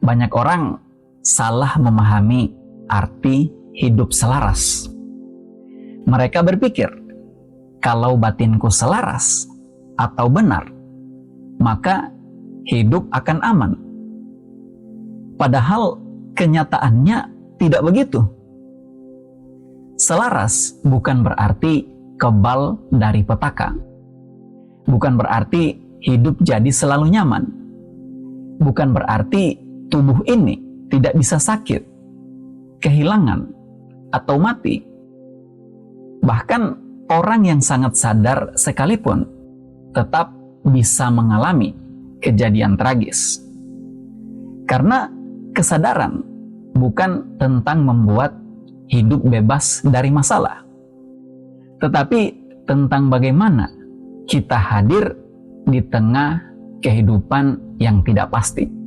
Banyak orang salah memahami arti hidup selaras. Mereka berpikir, kalau batinku selaras atau benar, maka hidup akan aman. Padahal kenyataannya tidak begitu. Selaras bukan berarti kebal dari petaka. Bukan berarti hidup jadi selalu nyaman. Bukan berarti tubuh ini tidak bisa sakit, kehilangan, atau mati. Bahkan orang yang sangat sadar sekalipun tetap bisa mengalami kejadian tragis. Karena kesadaran bukan tentang membuat hidup bebas dari masalah, tetapi tentang bagaimana kita hadir di tengah kehidupan yang tidak pasti.